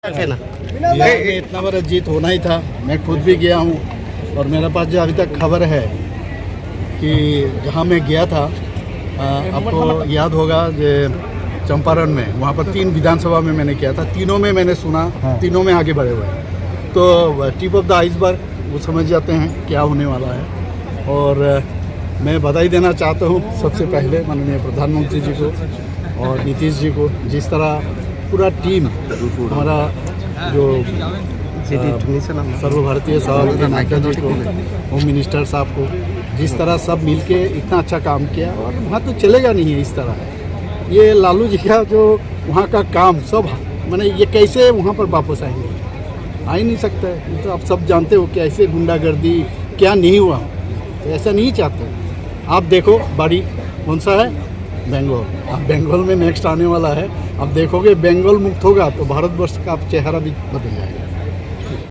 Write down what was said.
बिहार में इतना बड़ा जीत होना ही था। मैं खुद भी गया हूँ और मेरे पास जो अभी तक खबर है कि जहाँ मैं गया था, आपको याद होगा जो चंपारण में, वहाँ पर 3 विधानसभा में मैंने किया था। तीनों में मैंने सुना, तीनों में आगे बढ़े हुए हैं। तो टिप ऑफ द आइसबर्ग वो समझ जाते हैं क्या होने वाला है। और मैं बधाई देना चाहता हूँ सबसे पहले माननीय प्रधानमंत्री जी को और नीतीश जी को, जिस तरह पूरा टीम हमारा जो सर्वभारतीय सभापति नायका जी को, होम मिनिस्टर साहब को, जिस तरह सब मिलके इतना अच्छा काम किया। और वहाँ तो चलेगा नहीं है इस तरह। ये लालू जी का जो वहाँ का काम सब मैंने ये कैसे वहाँ पर वापस आएंगे, आ ही नहीं सकता है। तो आप सब जानते हो कि ऐसे गुंडागर्दी क्या नहीं हुआ, तो ऐसा नहीं चाहते। आप देखो बाड़ी कौन सा है, बंगाल। अब बंगाल में नेक्स्ट आने वाला है। अब देखोगे बंगाल मुक्त होगा तो भारतवर्ष का चेहरा भी बदल जाएगा।